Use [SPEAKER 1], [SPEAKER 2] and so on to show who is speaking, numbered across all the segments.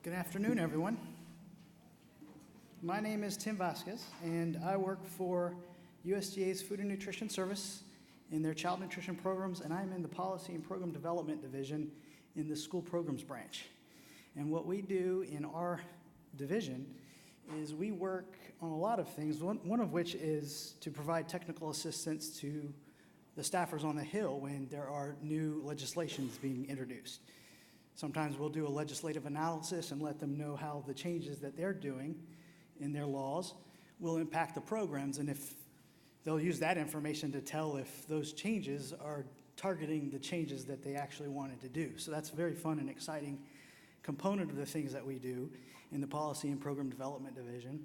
[SPEAKER 1] Good afternoon, everyone. My name is Tim Vazquez, and I work for USDA's Food and Nutrition Service in their child nutrition programs, and I'm in the Policy and Program Development Division in the School Programs Branch. And what we do in our division is we work on a lot of things, one of which is to provide technical assistance to the staffers on the Hill when there are new legislations being introduced. Sometimes we'll do a legislative analysis and let them know how the changes that they're doing in their laws will impact the programs, and if they'll use that information to tell if those changes are targeting the changes that they actually wanted to do. So that's a very fun and exciting component of the things that we do in the Policy and Program Development Division.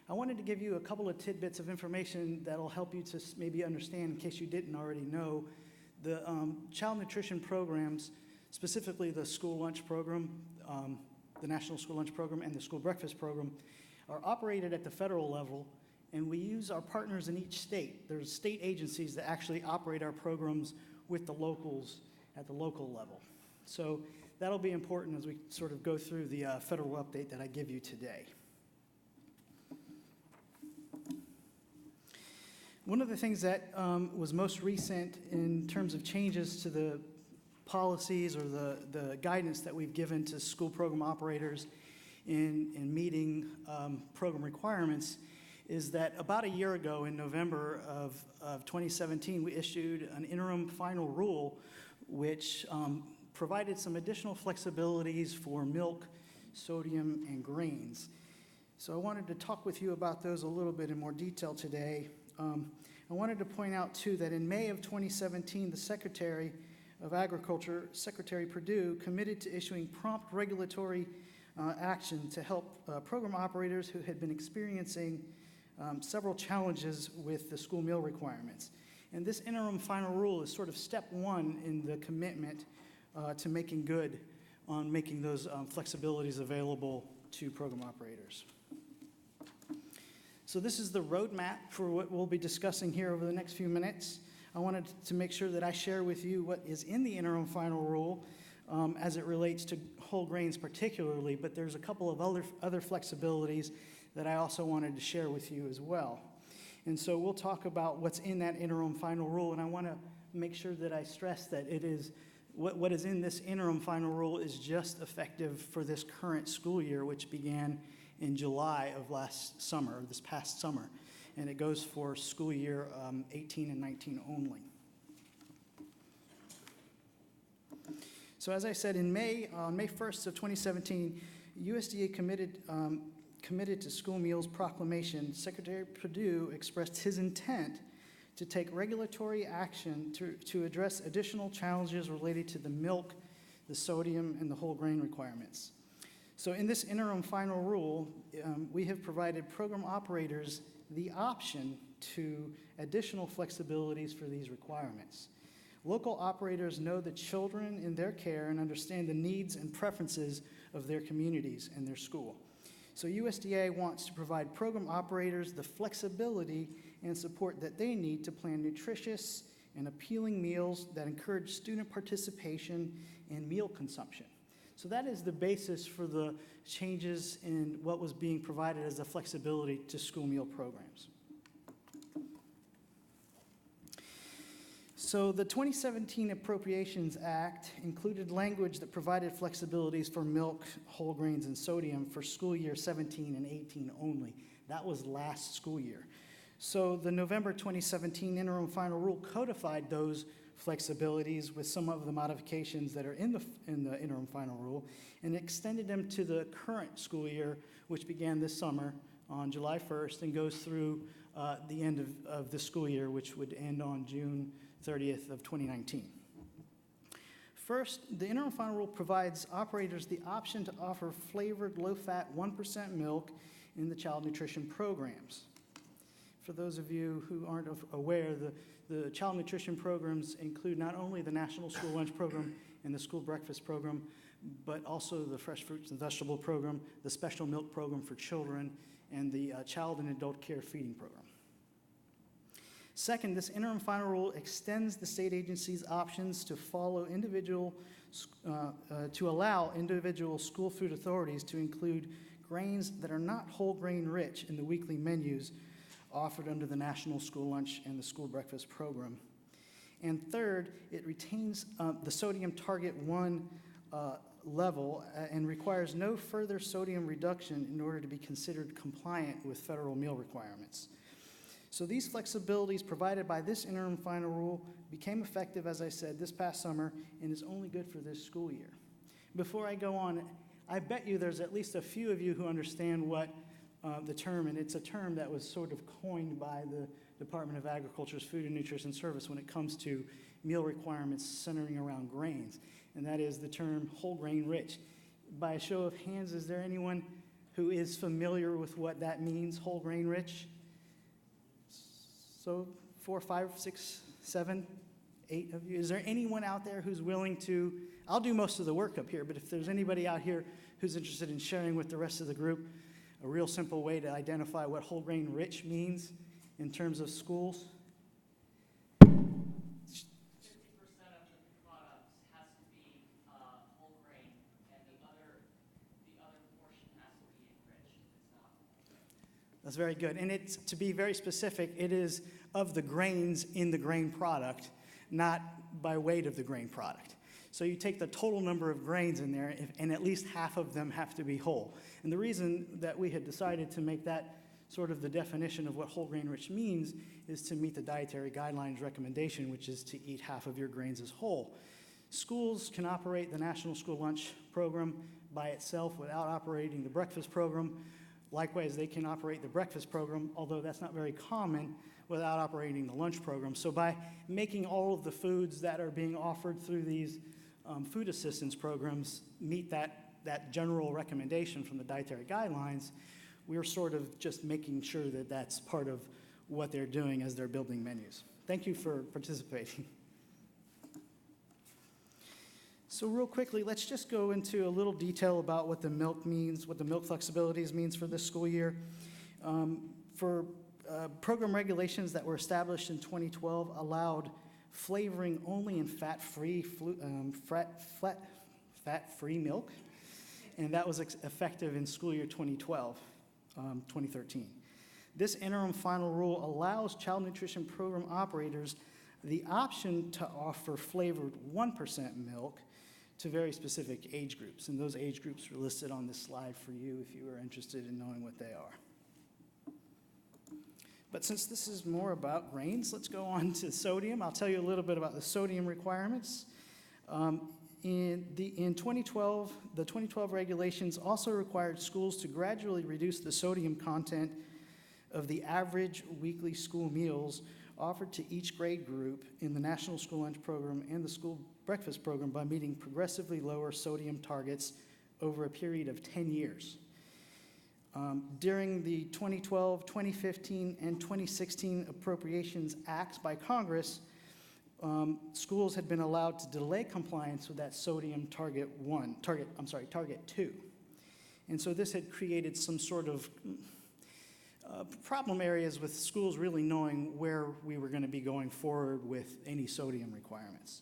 [SPEAKER 1] I wanted to give you a couple of tidbits of information that'll help you to maybe understand, in case you didn't already know, the child nutrition programs, specifically the school lunch program, the National School Lunch Program and the School Breakfast Program, are operated at the federal level, and we use our partners in each state. There's state agencies that actually operate our programs with the locals at the local level. So that'll be important as we sort of go through the federal update that I give you today. One of the things that was most recent in terms of changes to the policies or the guidance that we've given to school program operators in meeting program requirements is that about a year ago in November of 2017, we issued an interim final rule which provided some additional flexibilities for milk, sodium, and grains. So I wanted to talk with you about those a little bit in more detail today. I wanted to point out, too, that in May of 2017, the Secretary of Agriculture, Secretary Perdue, committed to issuing prompt regulatory action to help program operators who had been experiencing several challenges with the school meal requirements. And this interim final rule is sort of step one in the commitment to making good on making those flexibilities available to program operators. So this is the roadmap for what we'll be discussing here over the next few minutes. I wanted to make sure that I share with you what is in the interim final rule as it relates to whole grains particularly, but there's a couple of other flexibilities that I also wanted to share with you as well. And so we'll talk about what's in that interim final rule, and I want to make sure that I stress that it is what is in this interim final rule is just effective for this current school year, which began in July of this past summer, and it goes for school year 18 and 19 only. So as I said, on May 1st of 2017, USDA committed to school meals proclamation. Secretary Perdue expressed his intent to take regulatory action to address additional challenges related to the milk, the sodium, and the whole grain requirements. So in this interim final rule, we have provided program operators the option to additional flexibilities for these requirements. Local operators know the children in their care and understand the needs and preferences of their communities and their school. So USDA wants to provide program operators the flexibility and support that they need to plan nutritious and appealing meals that encourage student participation and meal consumption. So that is the basis for the changes in what was being provided as a flexibility to school meal programs. So the 2017 Appropriations Act included language that provided flexibilities for milk, whole grains, and sodium for school year 17 and 18 only. That was last school year. So the November 2017 interim final rule codified those flexibilities with some of the modifications that are in the interim final rule and extended them to the current school year, which began this summer on July 1st and goes through the end of the school year, which would end on June 30th of 2019. First, the interim final rule provides operators the option to offer flavored, low-fat, 1% milk in the child nutrition programs. For those of you who aren't aware, the child nutrition programs include not only the National School Lunch Program and the School Breakfast Program, but also the Fresh Fruits and Vegetable Program, the Special Milk Program for children, and the Child and Adult Care Feeding Program. Second, this interim final rule extends the state agency's options to allow individual school food authorities to include grains that are not whole grain rich in the weekly menus offered under the National School Lunch and the School Breakfast Program. And third, it retains the sodium target 1 level and requires no further sodium reduction in order to be considered compliant with federal meal requirements. So these flexibilities provided by this interim final rule became effective, as I said, this past summer and is only good for this school year. Before I go on, I bet you there's at least a few of you who understand what the term, and it's a term that was sort of coined by the Department of Agriculture's Food and Nutrition Service when it comes to meal requirements centering around grains, and that is the term whole grain rich. By a show of hands, is there anyone who is familiar with what that means, whole grain rich? So 4, 5, 6, 7, 8 of you. Is there anyone out there who's willing to, I'll do most of the work up here, but if there's anybody out here who's interested in sharing with the rest of the group a real simple way to identify what whole grain rich means in terms of schools?
[SPEAKER 2] 50% of the products has to be whole grain, and the other portion has to be enriched if it's not.
[SPEAKER 1] That's very good. And it's, to be very specific, it is of the grains in the grain product, not by weight of the grain product. So you take the total number of grains in there, and at least half of them have to be whole. And the reason that we had decided to make that sort of the definition of what whole grain rich means is to meet the dietary guidelines recommendation, which is to eat half of your grains as whole. Schools can operate the National School Lunch Program by itself without operating the breakfast program. Likewise, they can operate the breakfast program, although that's not very common, without operating the lunch program. So by making all of the foods that are being offered through these food assistance programs meet that general recommendation from the dietary guidelines, we're sort of just making sure that that's part of what they're doing as they're building menus. Thank you for participating. So real quickly, let's just go into a little detail about what the milk means, what the milk flexibilities means for this school year. Program regulations that were established in 2012 allowed flavoring only in fat-free milk, and that was effective in school year 2013. This interim final rule allows child nutrition program operators the option to offer flavored 1% milk to very specific age groups, and those age groups are listed on this slide for you if you are interested in knowing what they are. But since this is more about grains, let's go on to sodium. I'll tell you a little bit about the sodium requirements. In 2012, the 2012 regulations also required schools to gradually reduce the sodium content of the average weekly school meals offered to each grade group in the National School Lunch Program and the School Breakfast Program by meeting progressively lower sodium targets over a period of 10 years. During the 2012, 2015, and 2016 Appropriations Acts by Congress, schools had been allowed to delay compliance with that sodium target 2. And so this had created some sort of problem areas with schools really knowing where we were going to be going forward with any sodium requirements.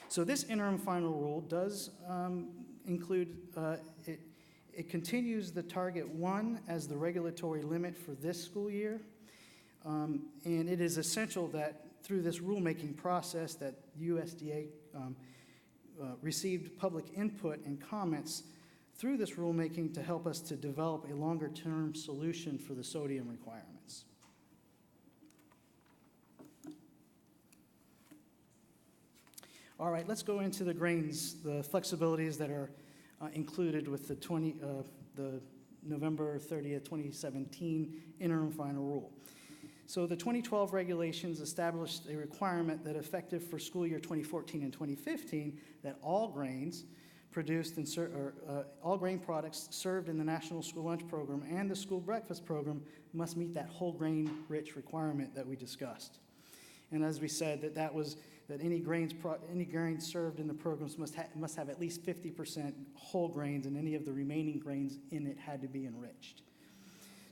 [SPEAKER 1] So this interim final rule does include, it continues the target 1 as the regulatory limit for this school year, and it is essential that through this rulemaking process that USDA received public input and comments through this rulemaking to help us to develop a longer-term solution for the sodium requirements. All right, let's go into the grains, the flexibilities that are included with the November 30th, 2017 interim final rule. So the 2012 regulations established a requirement that effective for school year 2014 and 2015 that all grains produced in all grain products served in the National School Lunch Program and the School Breakfast Program must meet that whole grain rich requirement that we discussed. And as we said, that any grains served in the programs must have at least 50% whole grains, and any of the remaining grains in it had to be enriched.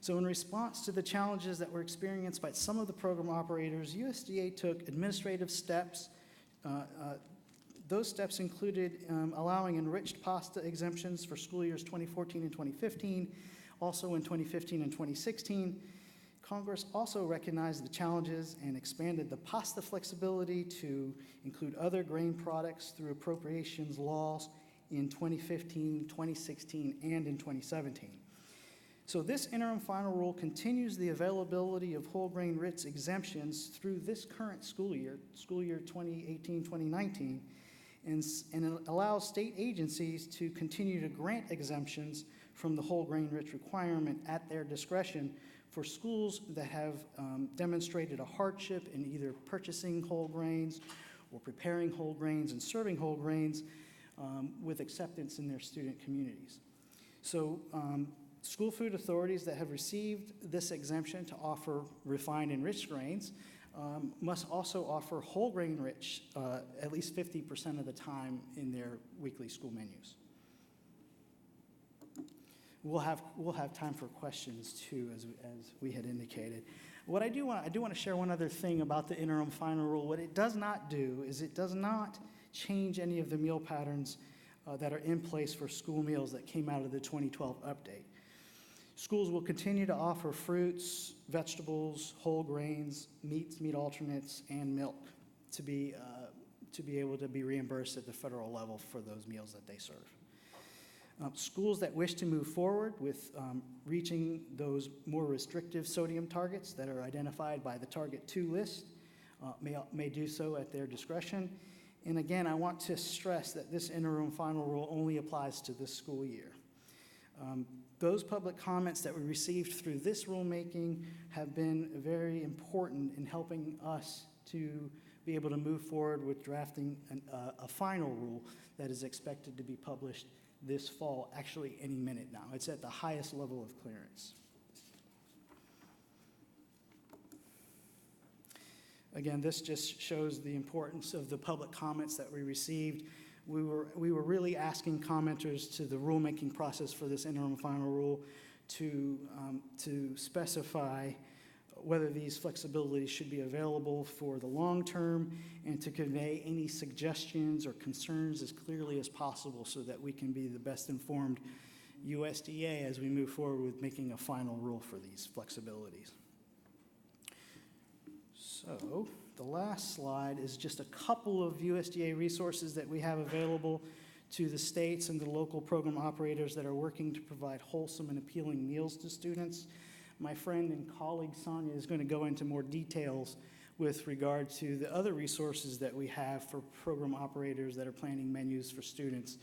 [SPEAKER 1] So in response to the challenges that were experienced by some of the program operators, USDA took administrative steps. Those steps included allowing enriched pasta exemptions for school years 2014 and 2015, also in 2015 and 2016. Congress also recognized the challenges and expanded the pasta flexibility to include other grain products through appropriations laws in 2015, 2016, and in 2017. So this interim final rule continues the availability of whole grain RITs exemptions through this current school year 2018-2019, and it allows state agencies to continue to grant exemptions from the whole grain RITs requirement at their discretion for schools that have demonstrated a hardship in either purchasing whole grains or preparing whole grains and serving whole grains with acceptance in their student communities. So school food authorities that have received this exemption to offer refined and rich grains must also offer whole grain rich at least 50% of the time in their weekly school menus. We'll have time for questions too, as we had indicated. What I do want to share one other thing about the interim final rule. What it does not do is it does not change any of the meal patterns that are in place for school meals that came out of the 2012 update. Schools will continue to offer fruits, vegetables, whole grains, meats, meat alternates, and milk to be able to be reimbursed at the federal level for those meals that they serve. Schools that wish to move forward with reaching those more restrictive sodium targets that are identified by the Target 2 list may do so at their discretion. And again, I want to stress that this interim final rule only applies to this school year. Those public comments that we received through this rulemaking have been very important in helping us to be able to move forward with drafting a final rule that is expected to be published this fall, actually any minute now. It's at the highest level of clearance. Again, this just shows the importance of the public comments that we received. We were really asking commenters to the rulemaking process for this interim final rule to specify whether these flexibilities should be available for the long term and to convey any suggestions or concerns as clearly as possible so that we can be the best informed USDA as we move forward with making a final rule for these flexibilities. So the last slide is just a couple of USDA resources that we have available to the states and the local program operators that are working to provide wholesome and appealing meals to students. My friend and colleague Sonia is going to go into more details with regard to the other resources that we have for program operators that are planning menus for students